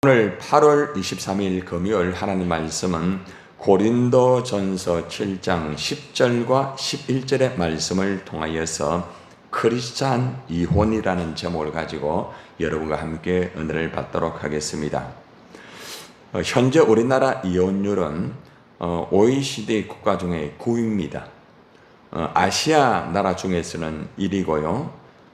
오늘 8월 23일 금요일 하나님 말씀은 고린도전서 7장 10절과 11절의 말씀을 통하여서 크리스찬 이혼이라는 제목을 가지고 여러분과 함께 은혜를 받도록 하겠습니다. 현재 우리나라 이혼율은 OECD 국가 중에 9위입니다. 아시아 나라 중에서는 1위고요.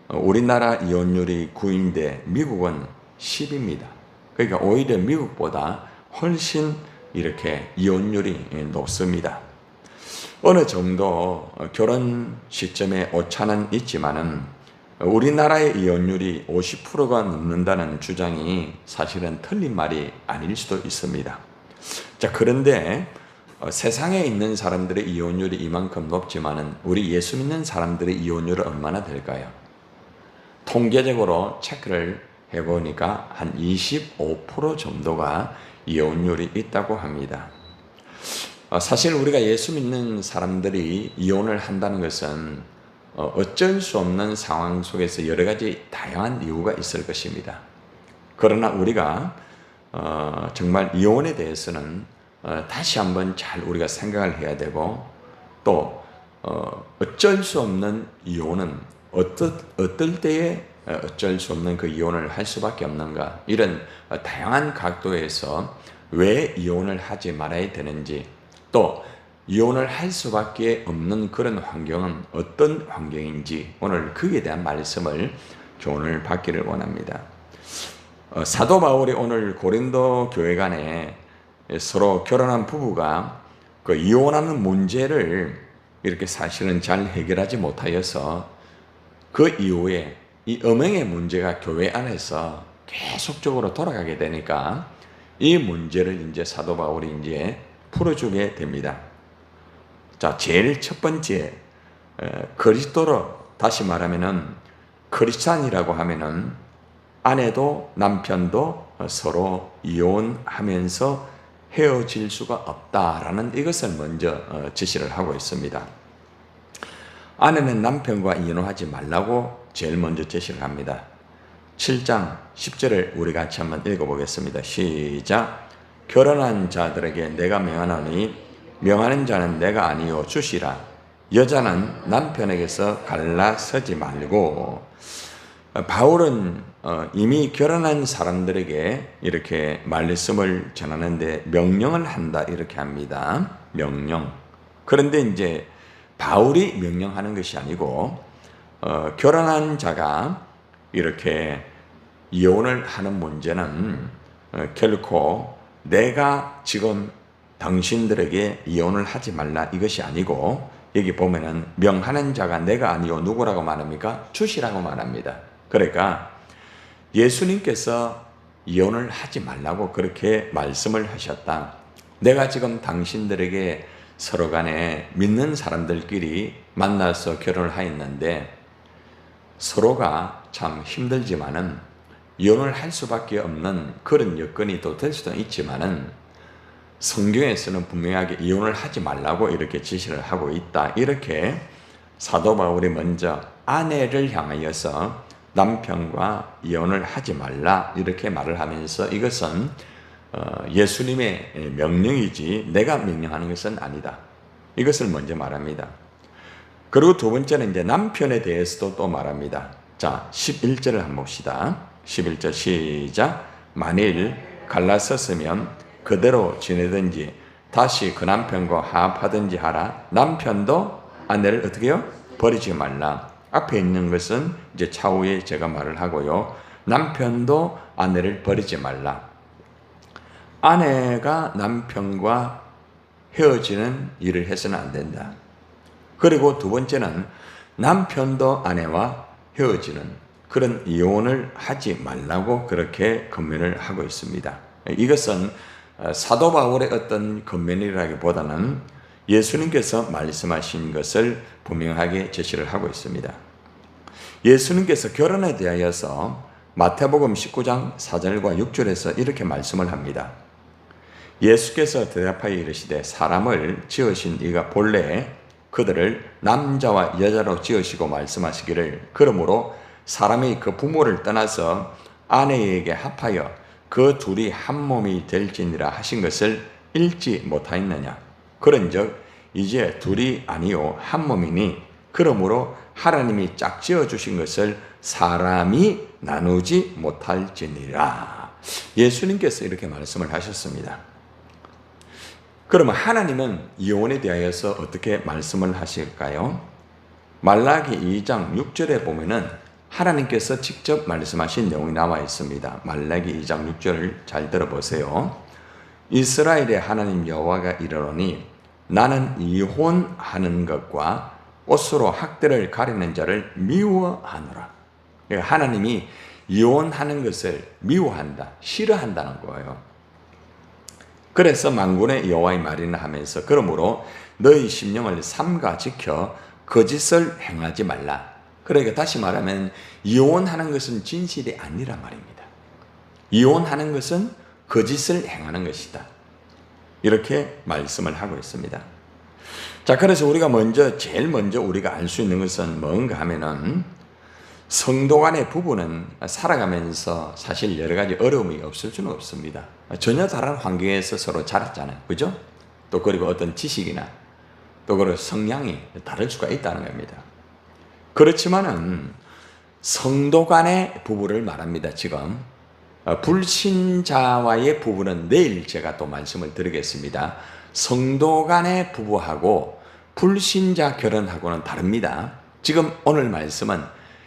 우리나라 이혼율이 9위인데 미국은 10위입니다. 그러니까 오히려 미국보다 훨씬 이렇게 이혼율이 높습니다. 어느 정도 결혼 시점에 오차는 있지만은 우리나라의 이혼율이 50%가 넘는다는 주장이 사실은 틀린 말이 아닐 수도 있습니다. 자, 그런데 세상에 있는 사람들의 이혼율이 이만큼 높지만은 우리 예수 믿는 사람들의 이혼율은 얼마나 될까요? 통계적으로 체크를 해보니까 한 25% 정도가 이혼율이 있다고 합니다. 사실 우리가 예수 믿는 사람들이 이혼을 한다는 것은 어쩔 수 없는 상황 속에서 여러 가지 다양한 이유가 있을 것입니다. 그러나 우리가 정말 이혼에 대해서는 다시 한번 잘 우리가 생각을 해야 되고, 또 어쩔 수 없는 이혼은 어떨 때에 어쩔 수 없는 그 이혼을 할 수밖에 없는가, 이런 다양한 각도에서 왜 이혼을 하지 말아야 되는지, 또 이혼을 할 수밖에 없는 그런 환경은 어떤 환경인지, 오늘 그에 대한 말씀을 교훈을 받기를 원합니다. 사도 바울이 오늘 고린도 교회 간에 서로 결혼한 부부가 그 이혼하는 문제를 이렇게 사실은 잘 해결하지 못하여서 그 이후에 이 음행의 문제가 교회 안에서 계속적으로 돌아가게 되니까 이 문제를 이제 사도 바울이 이제 풀어주게 됩니다. 자, 제일 첫 번째, 그리스도로, 다시 말하면은 크리스찬이라고 하면은 아내도 남편도 서로 이혼하면서 헤어질 수가 없다라는 이것을 먼저 제시를 하고 있습니다. 아내는 남편과 이혼하지 말라고 제일 먼저 제시를 합니다. 7장 10절을 우리 같이 한번 읽어보겠습니다. 시작. 결혼한 자들에게 내가 명하노니 명하는 자는 내가 아니요 주시라. 여자는 남편에게서 갈라서지 말고. 바울은 이미 결혼한 사람들에게 이렇게 말씀을 전하는데 명령을 한다 이렇게 합니다. 명령. 그런데 이제 바울이 명령하는 것이 아니고 결혼한 자가 이렇게 이혼을 하는 문제는 결코 내가 지금 당신들에게 이혼을 하지 말라 이것이 아니고, 여기 보면은 명하는 자가 내가 아니요 누구라고 말합니까? 주시라고 말합니다. 그러니까 예수님께서 이혼을 하지 말라고 그렇게 말씀을 하셨다. 내가 지금 당신들에게 서로 간에 믿는 사람들끼리 만나서 결혼을 하였는데 서로가 참 힘들지만은 이혼을 할 수밖에 없는 그런 여건이 또 될 수도 있지만은 성경에서는 분명하게 이혼을 하지 말라고 이렇게 지시를 하고 있다. 이렇게 사도 바울이 먼저 아내를 향하여서 남편과 이혼을 하지 말라 이렇게 말을 하면서 이것은 예수님의 명령이지 내가 명령하는 것은 아니다. 이것을 먼저 말합니다. 그리고 두 번째는 이제 남편에 대해서도 또 말합니다. 자, 11절을 한번 봅시다. 11절 시작. 만일 갈라섰으면 그대로 지내든지 다시 그 남편과 화합하든지 하라. 남편도 아내를 어떻게 해요? 버리지 말라. 앞에 있는 것은 이제 차후에 제가 말을 하고요. 남편도 아내를 버리지 말라. 아내가 남편과 헤어지는 일을 해서는 안 된다. 그리고 두 번째는 남편도 아내와 헤어지는 그런 이혼을 하지 말라고 그렇게 권면을 하고 있습니다. 이것은 사도 바울의 어떤 권면이라기보다는 예수님께서 말씀하신 것을 분명하게 제시를 하고 있습니다. 예수님께서 결혼에 대하여서 마태복음 19장 4절과 6절에서 이렇게 말씀을 합니다. 예수께서 대답하여 이르시되 사람을 지으신 이가 본래 그들을 남자와 여자로 지으시고 말씀하시기를 그러므로 사람이 그 부모를 떠나서 아내에게 합하여 그 둘이 한 몸이 될지니라 하신 것을 읽지 못하였느냐. 그런즉 이제 둘이 아니요 한 몸이니 그러므로 하나님이 짝지어 주신 것을 사람이 나누지 못할지니라. 예수님께서 이렇게 말씀을 하셨습니다. 그러면 하나님은 이혼에 대하여서 어떻게 말씀을 하실까요? 말라기 2장 6절에 보면은 하나님께서 직접 말씀하신 내용이 나와 있습니다. 말라기 2장 6절을 잘 들어보세요. 이스라엘의 하나님 여호와가 이르노니 나는 이혼하는 것과 옷으로 학대를 가리는 자를 미워하노라. 그러니까 하나님이 이혼하는 것을 미워한다, 싫어한다는 거예요. 그래서 만군의 여호와의 말이나 하면서 그러므로 너희 심령을 삼가 지켜 거짓을 행하지 말라. 그러니까 다시 말하면 이혼하는 것은 진실이 아니란 말입니다. 이혼하는 것은 거짓을 행하는 것이다. 이렇게 말씀을 하고 있습니다. 자, 그래서 우리가 제일 먼저 우리가 알 수 있는 것은 뭔가 하면은 성도 간의 부부는 살아가면서 사실 여러 가지 어려움이 없을 수는 없습니다. 전혀 다른 환경에서 서로 자랐잖아요. 그죠? 또 그리고 어떤 지식이나 또 그리고 성향이 다를 수가 있다는 겁니다. 그렇지만은 성도 간의 부부를 말합니다. 지금 불신자와의 부부는 내일 제가 또 말씀을 드리겠습니다. 성도 간의 부부하고 불신자 결혼하고는 다릅니다. 지금 오늘 말씀은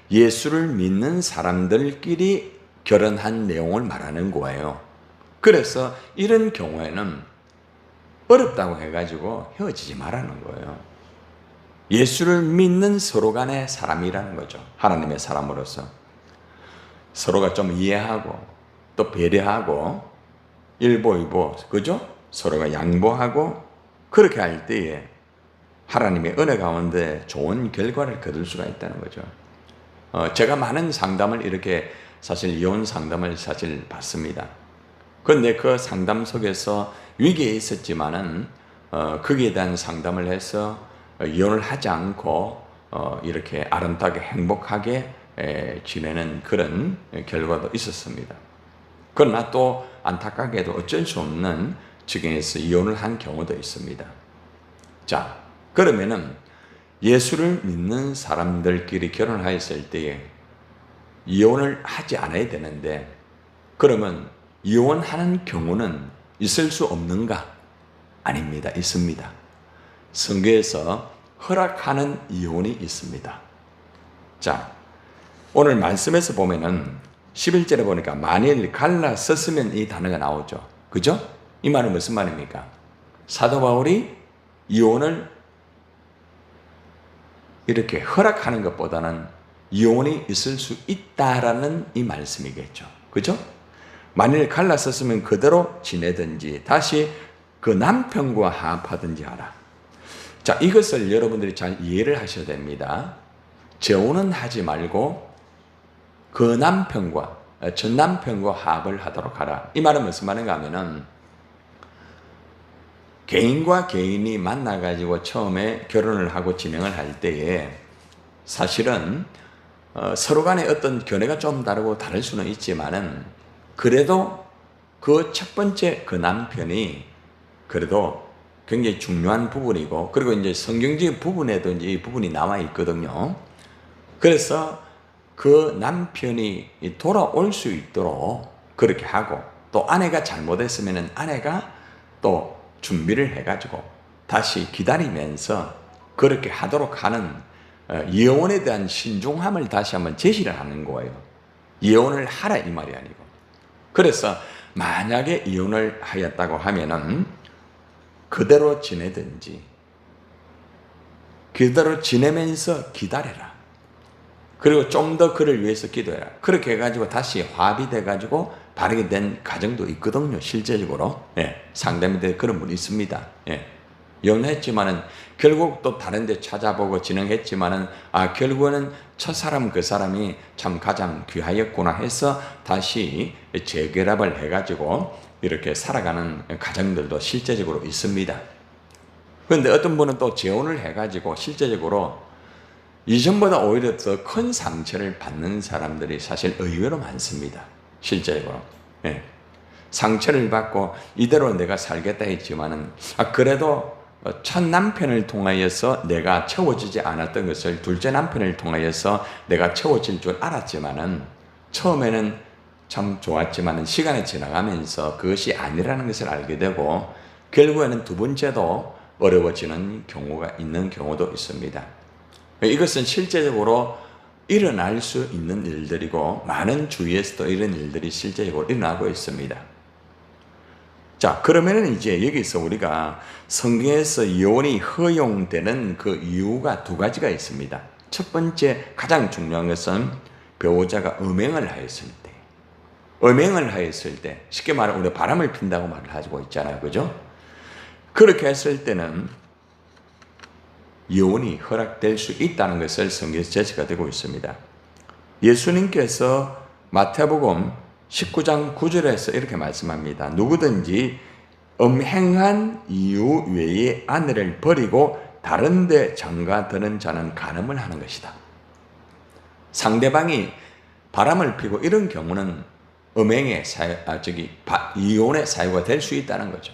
예수를 믿는 사람들끼리 결혼한 내용을 말하는 거예요. 그래서 이런 경우에는 어렵다고 해가지고 헤어지지 말라는 거예요. 예수를 믿는 서로 간의 사람이라는 거죠. 하나님의 사람으로서 서로가 좀 이해하고 또 배려하고 일보이보, 그죠? 서로가 양보하고 그렇게 할 때에 하나님의 은혜 가운데 좋은 결과를 거둘 수가 있다는 거죠. 제가 많은 상담을 이렇게 사실 이혼 상담을 사실 받습니다. 그런데 그 상담 속에서 위기에 있었지만은 거기에 대한 상담을 해서 이혼을 하지 않고 이렇게 아름답게 행복하게 지내는 그런 결과도 있었습니다. 그러나 또 안타깝게도 어쩔 수 없는 지경에서 이혼을 한 경우도 있습니다. 자, 그러면은 예수를 믿는 사람들끼리 결혼하였을 때에 이혼을 하지 않아야 되는데 그러면 이혼하는 경우는 있을 수 없는가? 아닙니다. 있습니다. 성경에서 허락하는 이혼이 있습니다. 자, 오늘 말씀에서 보면은 11절에 보니까 만일 갈라섰으면 이 단어가 나오죠. 그죠? 이 말은 무슨 말입니까? 사도 바울이 이혼을 이렇게 허락하는 것보다는 이혼이 있을 수 있다라는 이 말씀이겠죠. 그죠? 만일 갈라섰으면 그대로 지내든지 다시 그 남편과 화합하든지 하라. 자, 이것을 여러분들이 잘 이해를 하셔야 됩니다. 재혼은 하지 말고 그 남편과 전 남편과 화합을 하도록 하라. 이 말은 무슨 말인가 하면은 개인과 개인이 만나가지고 처음에 결혼을 하고 진행을 할 때에 사실은 서로 간에 어떤 견해가 좀 다르고 다를 수는 있지만은 그래도 그 첫 번째 그 남편이 그래도 굉장히 중요한 부분이고 그리고 이제 성경적인 부분에도 이제 이 부분이 나와 있거든요. 그래서 그 남편이 돌아올 수 있도록 그렇게 하고 또 아내가 잘못했으면은 아내가 또 준비를 해가지고 다시 기다리면서 그렇게 하도록 하는 예언에 대한 신중함을 다시 한번 제시를 하는 거예요. 예언을 하라 이 말이 아니고. 그래서 만약에 이혼을 하였다고 하면은 그대로 지내든지 그대로 지내면서 기다려라. 그리고 좀 더 그를 위해서 기도해라. 그렇게 해가지고 다시 화합이 돼가지고 바르게 된 가정도 있거든요. 실제적으로. 상담인데 그런 분이 있습니다. 이혼했지만은 결국 또 다른 데 찾아보고 진행했지만은 결국에는 첫사람 그 사람이 참 가장 귀하였구나 해서 다시 재결합을 해가지고 이렇게 살아가는 가정들도 실제적으로 있습니다. 그런데 어떤 분은 또 재혼을 해가지고 실제적으로 이전보다 오히려 더 큰 상처를 받는 사람들이 사실 의외로 많습니다. 실제적으로. 상처를 받고 이대로 내가 살겠다 했지만은 그래도 첫 남편을 통하여서 내가 채워지지 않았던 것을 둘째 남편을 통하여서 내가 채워질 줄 알았지만은 처음에는 참 좋았지만은 시간이 지나가면서 그것이 아니라는 것을 알게 되고 결국에는 두 번째도 어려워지는 경우가 있는 경우도 있습니다. 이것은 실제적으로 일어날 수 있는 일들이고 많은 주위에서도 이런 일들이 실제적으로 일어나고 있습니다. 자, 그러면은 이제 여기서 우리가 성경에서 이혼이 허용되는 그 이유가 두 가지가 있습니다. 첫 번째 가장 중요한 것은 배우자가 음행을 하였을 때, 음행을 하였을 때, 쉽게 말하면 우리가 바람을 핀다고 말을 하고 있잖아요, 그죠? 그렇게 했을 때는 이혼이 허락될 수 있다는 것을 성경에서 제시가 되고 있습니다. 예수님께서 마태복음 19장 9절에서 이렇게 말씀합니다. 누구든지 음행한 이유 외에 아내를 버리고 다른 데 장가드는 자는 간음을 하는 것이다. 상대방이 바람을 피고 이런 경우는 음행의 이혼의 사유가 될 수 있다는 거죠.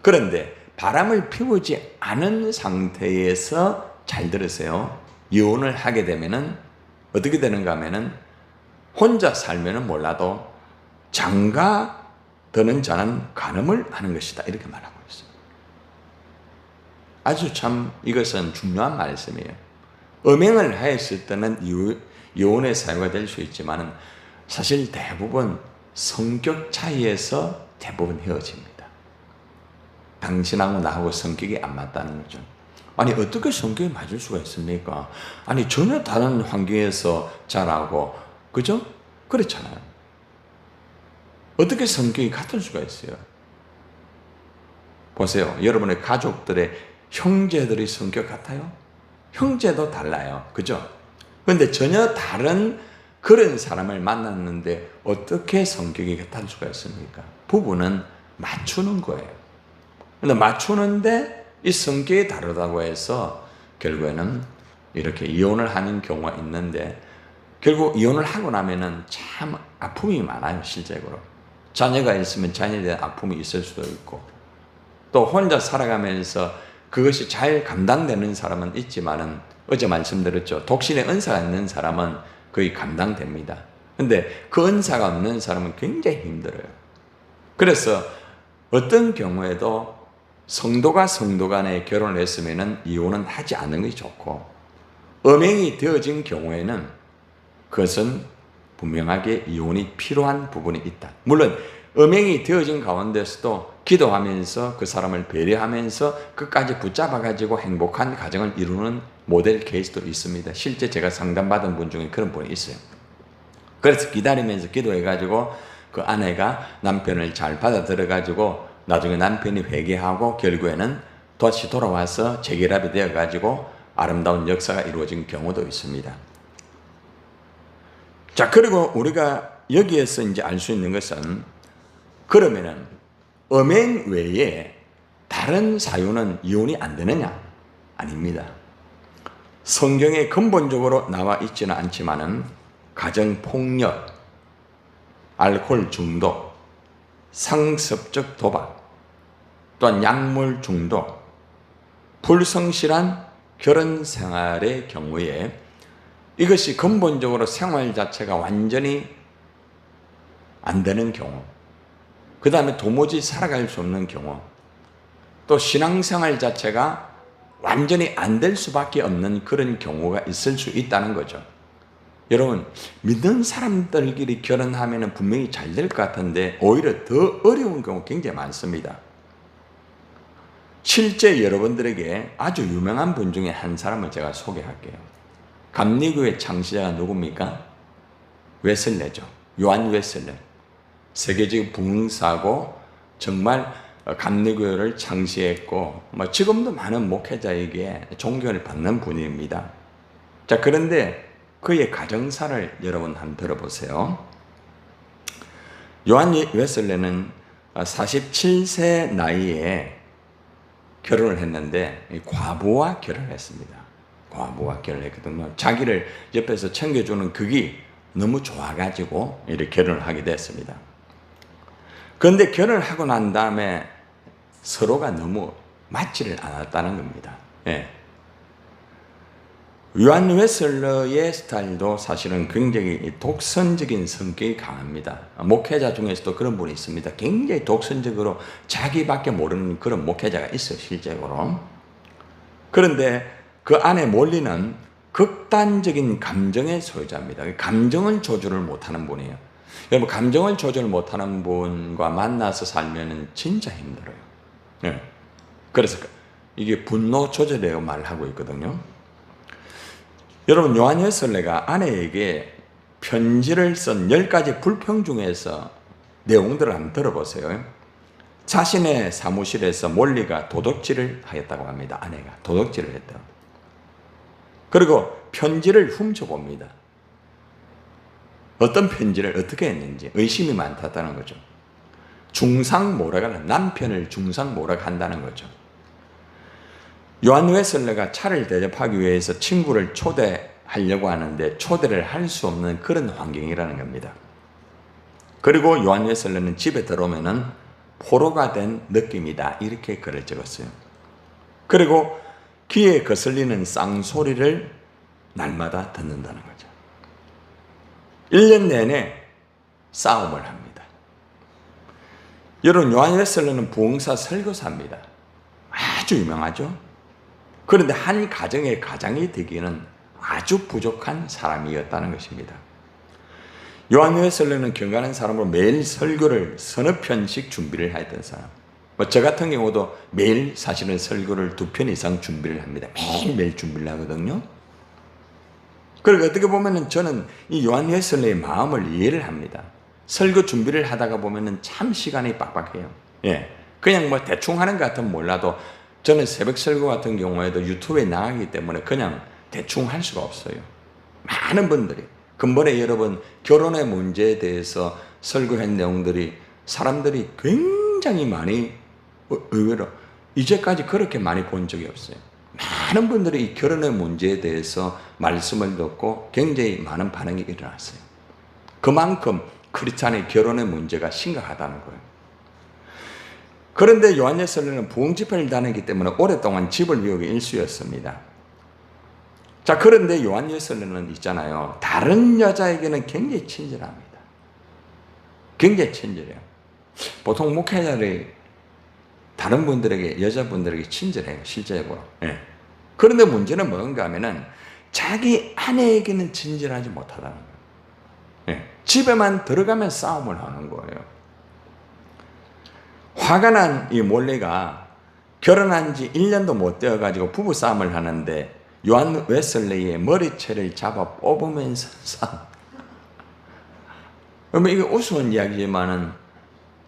그런데 바람을 피우지 않은 상태에서 잘 들으세요. 이혼을 하게 되면은 어떻게 되는가 하면은 혼자 살면은 몰라도 장가 드는 자는 간음을 하는 것이다. 이렇게 말하고 있어요. 아주 참 이것은 중요한 말씀이에요. 음행을 하였을 때는 이혼의 사유가 될 수 있지만은 사실 대부분 성격 차이에서 대부분 헤어집니다. 당신하고 나하고 성격이 안 맞다는 거죠. 아니 어떻게 성격이 맞을 수가 있습니까? 아니 전혀 다른 환경에서 자라고 그죠? 그렇잖아요. 어떻게 성격이 같을 수가 있어요? 보세요. 여러분의 가족들의 형제들이 성격 같아요? 형제도 달라요. 그죠? 그런데 전혀 다른 그런 사람을 만났는데 어떻게 성격이 같을 수가 있습니까? 부부는 맞추는 거예요. 근데 맞추는데 이 성격이 다르다고 해서 결국에는 이렇게 이혼을 하는 경우가 있는데 결국 이혼을 하고 나면은 참 아픔이 많아요, 실제로. 자녀가 있으면 자녀에 대한 아픔이 있을 수도 있고 또 혼자 살아가면서 그것이 잘 감당되는 사람은 있지만은 어제 말씀드렸죠. 독신의 은사가 있는 사람은 거의 감당됩니다. 근데 그 은사가 없는 사람은 굉장히 힘들어요. 그래서 어떤 경우에도 성도가 성도 간에 결혼을 했으면 이혼은 하지 않는 것이 좋고 음행이 되어진 경우에는 그것은 분명하게 이혼이 필요한 부분이 있다. 물론 음행이 되어진 가운데서도 기도하면서 그 사람을 배려하면서 끝까지 붙잡아가지고 행복한 가정을 이루는 모델 케이스도 있습니다. 실제 제가 상담받은 분 중에 그런 분이 있어요. 그래서 기다리면서 기도해가지고 그 아내가 남편을 잘 받아들여가지고 나중에 남편이 회개하고 결국에는 다시 돌아와서 재결합이 되어가지고 아름다운 역사가 이루어진 경우도 있습니다. 자, 그리고 우리가 여기에서 이제 알 수 있는 것은 그러면은 음행 외에 다른 사유는 이혼이 안 되느냐? 아닙니다. 성경에 근본적으로 나와 있지는 않지만은 가정폭력, 알코올 중독, 상습적 도박, 또한 약물 중독, 불성실한 결혼 생활의 경우에 이것이 근본적으로 생활 자체가 완전히 안 되는 경우, 그 다음에 도무지 살아갈 수 없는 경우, 또 신앙생활 자체가 완전히 안 될 수밖에 없는 그런 경우가 있을 수 있다는 거죠. 여러분, 믿는 사람들끼리 결혼하면 분명히 잘 될 것 같은데 오히려 더 어려운 경우 굉장히 많습니다. 실제 여러분들에게 아주 유명한 분 중에 한 사람을 제가 소개할게요. 감리교의 창시자가 누굽니까? 웨슬레죠. 요한 웨슬레. 세계적 부흥사고 정말 감리교를 창시했고 지금도 많은 목회자에게 존경을 받는 분입니다. 자, 그런데 그의 가정사를 여러분 한번 들어보세요. 요한 웨슬레는 47세 나이에 결혼을 했는데 과부와 결혼했습니다. 과부와 결혼했거든요. 자기를 옆에서 챙겨주는 그게 너무 좋아가지고 이렇게 결혼을 하게 됐습니다. 그런데 결혼을 하고 난 다음에 서로가 너무 맞지를 않았다는 겁니다. 예. 요한 웨슬러의 스타일도 사실은 굉장히 독선적인 성격이 강합니다. 목회자 중에서도 그런 분이 있습니다. 굉장히 독선적으로 자기밖에 모르는 그런 목회자가 있어요, 실제로. 그런데 그 안에 몰리는 극단적인 감정의 소유자입니다. 감정을 조절을 못하는 분이에요. 여러분, 감정을 조절 못하는 분과 만나서 살면 진짜 힘들어요. 네. 그래서 이게 분노 조절이라고 말하고 있거든요. 여러분, 요한 웨슬레가 아내에게 편지를 쓴 10가지 불평 중에서 내용들을 한번 들어보세요. 자신의 사무실에서 몰리가 도둑질을 하였다고 합니다. 아내가 도둑질을 했다고. 그리고 편지를 훔쳐봅니다. 어떤 편지를 어떻게 했는지 의심이 많다는 거죠. 중상모략하는, 남편을 중상모략한다는 거죠. 요한 웨슬레가 차를 대접하기 위해서 친구를 초대하려고 하는데 초대를 할 수 없는 그런 환경이라는 겁니다. 그리고 요한 웨슬레는 집에 들어오면은 포로가 된 느낌이다, 이렇게 글을 적었어요. 그리고 귀에 거슬리는 쌍소리를 날마다 듣는다는 거죠. 1년 내내 싸움을 합니다. 여러분, 요한 웨슬레는 부흥사 설교사입니다. 아주 유명하죠. 그런데 한 가정의 가장이 되기는 아주 부족한 사람이었다는 것입니다. 요한 웨슬레는 경건한 사람으로 매일 설교를 서너 편씩 준비를 했던 사람. 저 같은 경우도 매일 사실은 설교를 2편 이상 준비를 합니다. 매일매일 준비를 하거든요. 그리고 어떻게 보면은 저는 이 요한 웨슬레의 마음을 이해를 합니다. 설교 준비를 하다가 보면은 참 시간이 빡빡해요. 예. 그냥 뭐 대충 하는 것 같으면 몰라도 저는 새벽 설교 같은 경우에도 유튜브에 나가기 때문에 그냥 대충 할 수가 없어요. 많은 분들이. 근본에 여러분, 결혼의 문제에 대해서 설교한 내용들이 사람들이 굉장히 많이, 의외로 이제까지 그렇게 많이 본 적이 없어요. 많은 분들이 이 결혼의 문제에 대해서 말씀을 듣고 굉장히 많은 반응이 일어났어요. 그만큼 크리스찬의 결혼의 문제가 심각하다는 거예요. 그런데 요한 웨슬레는 부흥 집회를 다니기 때문에 오랫동안 집을 비우기 일쑤였습니다. 자, 그런데 요한 웨슬레는 있잖아요. 다른 여자에게는 굉장히 친절합니다. 굉장히 친절해요. 보통 목회자들이 다른 분들에게, 여자분들에게 친절해요, 실제로. 예. 그런데 문제는 뭔가 하면은 자기 아내에게는 친절하지 못하다는 거예요. 예. 집에만 들어가면 싸움을 하는 거예요. 화가 난 이 몰리가 결혼한 지 1년도 못 되어가지고 부부싸움을 하는데 요한 웨슬레의 머리채를 잡아 뽑으면서 싸움. 그러면 이게 우스운 이야기지만은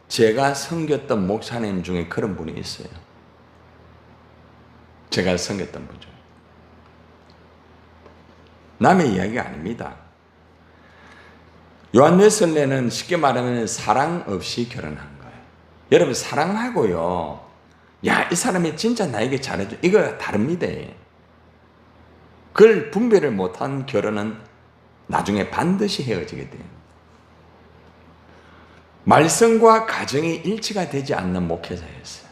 제가 섬겼던 목사님 중에 그런 분이 있어요. 제가 섬겼던 분 중에. 남의 이야기가 아닙니다. 요한 웨슬레는 쉽게 말하면 사랑 없이 결혼한 거예요. 여러분, 사랑하고요, 야, 이 사람이 진짜 나에게 잘해줘, 이거 다릅니다. 그걸 분별을 못한 결혼은 나중에 반드시 헤어지게 돼요. 말씀과 가정이 일치가 되지 않는 목회자였어요.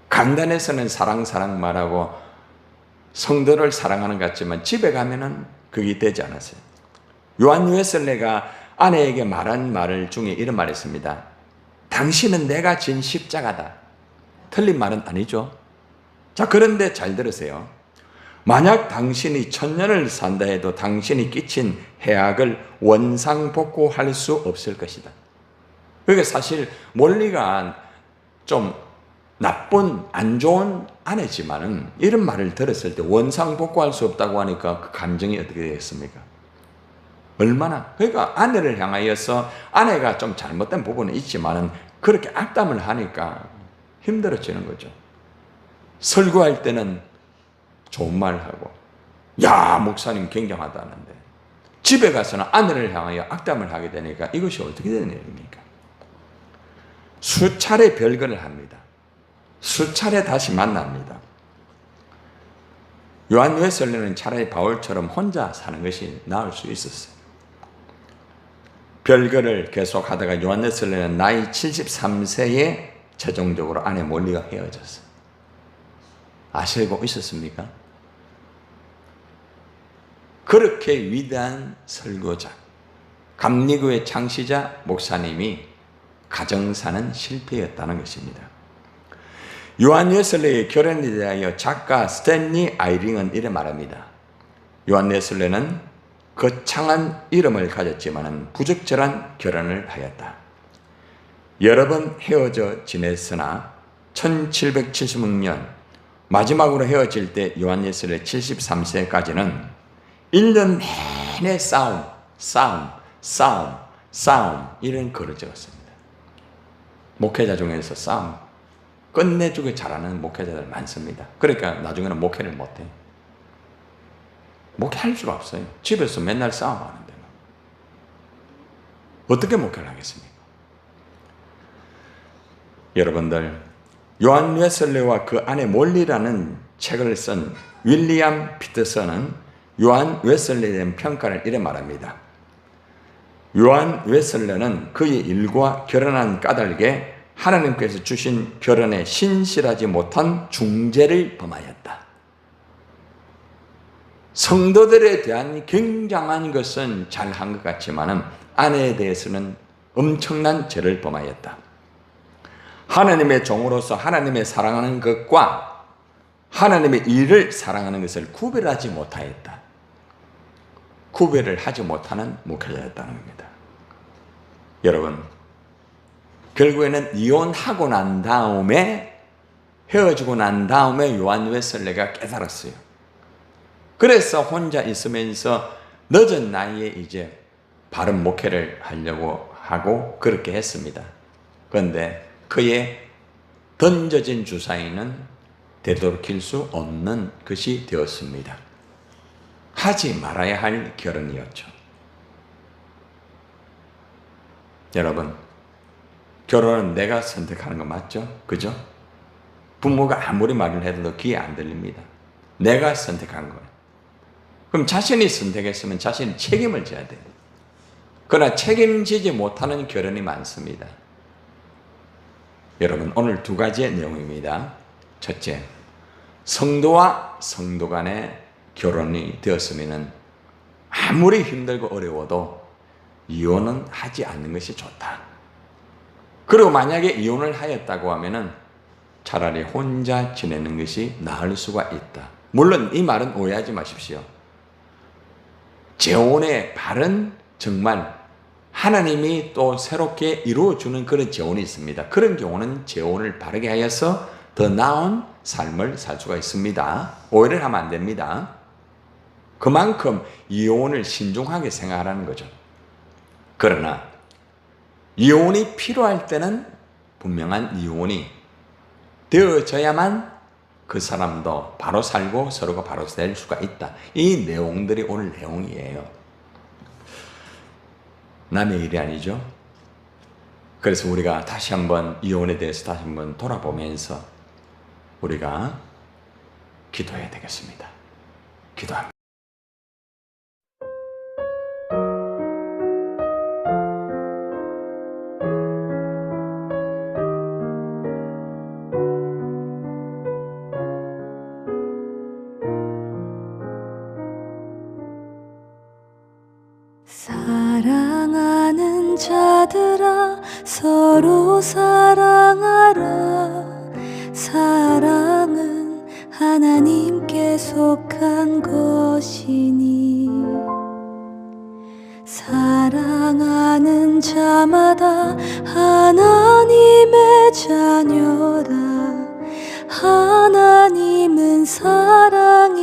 강단에서는 사랑 말하고 성도를 사랑하는 것 같지만 집에 가면은 그게 되지 않았어요. 요한 웨슬레가 아내에게 말한 말 중에 이런 말이 있습니다. 당신은 내가 진 십자가다. 틀린 말은 아니죠. 자, 그런데 잘 들으세요. 만약 당신이 1000년을 산다 해도 당신이 끼친 해악을 원상복구할 수 없을 것이다. 그러니까 사실 몰리가 좀 나쁜, 안 좋은 아내지만은 이런 말을 들었을 때 원상복구할 수 없다고 하니까 그 감정이 어떻게 되겠습니까? 얼마나. 그러니까 아내를 향하여서 아내가 좀 잘못된 부분은 있지만은 그렇게 악담을 하니까 힘들어지는 거죠. 설교할 때는 좋은 말 하고, 야, 목사님 굉장하다는데 집에 가서는 아내를 향하여 악담을 하게 되니까 이것이 어떻게 되는 일입니까? 수차례 별거를 합니다. 수차례 다시 만납니다. 요한 웨슬레는 차라리 바울처럼 혼자 사는 것이 나을 수 있었어요. 별거를 계속 하다가 요한 웨슬리는 나이 73세에 최종적으로 아내 몰리와 헤어졌어요. 아시고 있었습니까? 그렇게 위대한 설교자, 감리교의 창시자 목사님이 가정사는 실패였다는 것입니다. 요한 웨슬리의 결혼에 대하여 작가 스탠리 아이링은 이래 말합니다. 요한 웨슬리는 거창한 이름을 가졌지만 부적절한 결혼을 하였다. 여러 번 헤어져 지냈으나 1776년 마지막으로 헤어질 때 요한 웨슬리 73세까지는 1년 내내 싸움 이런 글을 적었습니다. 목회자 중에서 싸움 끝내주기 잘하는 목회자들 많습니다. 그러니까 나중에는 목회를 못해요. 목회할 수가 없어요. 집에서 맨날 싸움하는데 어떻게 목회를 하겠습니까? 여러분들, 요한 웨슬리와 그 아내 몰리라는 책을 쓴 윌리엄 피터슨은 요한 웨슬리에 대한 평가를 이래 말합니다. 요한 웨슬리는 그의 일과 결혼한 까닭에 하나님께서 주신 결혼에 신실하지 못한 중재를 범하였다. 성도들에 대한 굉장한 것은 잘한 것 같지만 아내에 대해서는 엄청난 죄를 범하였다. 하나님의 종으로서 하나님의 사랑하는 것과 하나님의 일을 사랑하는 것을 구별하지 못하였다. 구별을 하지 못하는 목회자였다는 겁니다. 여러분, 결국에는 이혼하고 난 다음에, 헤어지고 난 다음에 요한 웨슬리가 깨달았어요. 그래서 혼자 있으면서 늦은 나이에 이제 바른 목회를 하려고 하고 그렇게 했습니다. 그런데 그의 던져진 주사위는 되돌이킬 수 없는 것이 되었습니다. 하지 말아야 할 결혼이었죠. 여러분, 결혼은 내가 선택하는 거 맞죠? 그죠? 부모가 아무리 말을 해도 귀에 안 들립니다. 내가 선택한 거예요. 그럼 자신이 선택했으면 자신이 책임을 져야 돼요. 그러나 책임지지 못하는 결혼이 많습니다. 여러분, 오늘 두 가지의 내용입니다. 첫째, 성도와 성도 간의 결혼이 되었으면 아무리 힘들고 어려워도 이혼은 하지 않는 것이 좋다. 그리고 만약에 이혼을 하였다고 하면은 차라리 혼자 지내는 것이 나을 수가 있다. 물론 이 말은 오해하지 마십시오. 재혼의 바른 정말 하나님이 또 새롭게 이루어주는 그런 재혼이 있습니다. 그런 경우는 재혼을 바르게 하여서 더 나은 삶을 살 수가 있습니다. 오해를 하면 안 됩니다. 그만큼 이혼을 신중하게 생각하라는 거죠. 그러나 이혼이 필요할 때는 분명한 이혼이 되어져야만 그 사람도 바로 살고 서로가 바로 될 수가 있다. 이 내용들이 오늘 내용이에요. 남의 일이 아니죠. 그래서 우리가 다시 한번 이혼에 대해서 다시 한번 돌아보면서 우리가 기도해야 되겠습니다. 기도합니다. 사랑하는 자들아 서로 사랑하라. 사랑은 하나님께 속한 것이니 사랑하는 자마다 하나님의 자녀라. 하나님은 사랑이시라.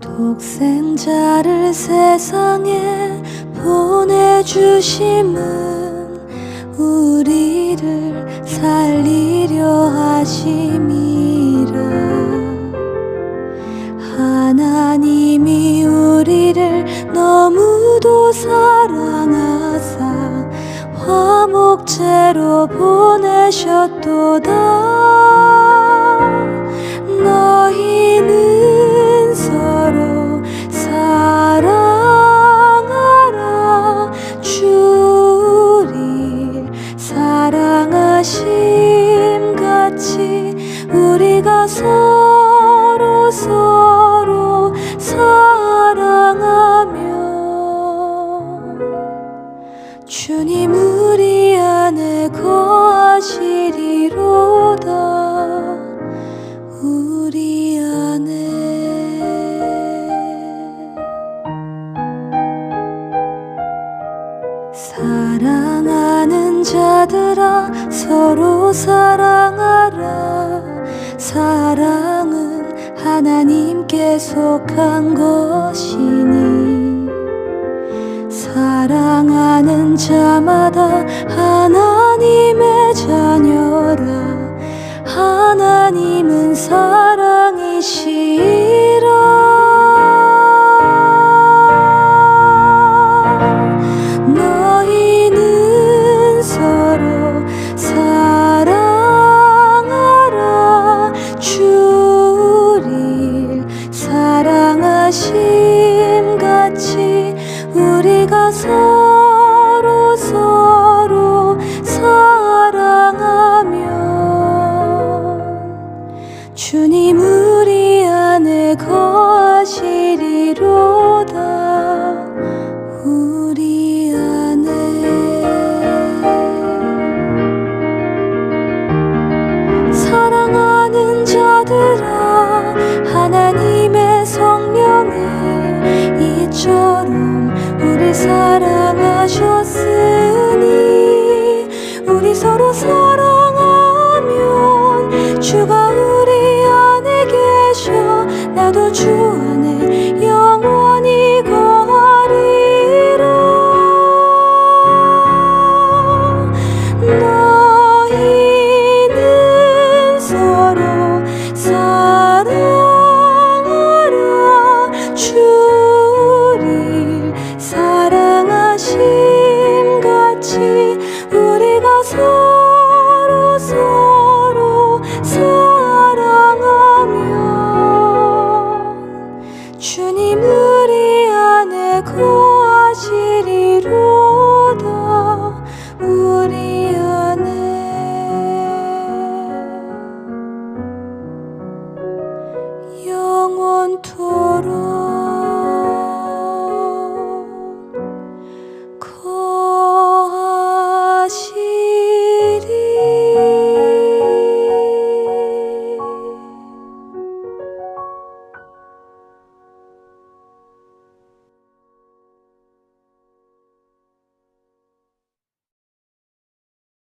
독생자를 세상에 보내주심은 우리를 살리려 하심이라. 하나님이 우리를 너무도 사랑하사 화목제로 보내셨도다. 너희 너희는 서로 사랑하라. 주를 사랑하심 같이 우리가 서로 사랑하며 주님 우리 안에 거하시리로다. 우리 안에 사랑하는 자들아 서로 사랑하라. 사랑은 하나님께 속한 것이니 사랑하는 자마다 하나님의 자녀라. 하나님은 사랑이시라. 너희는 서로 사랑하라. 주를 사랑하심 같이 우리가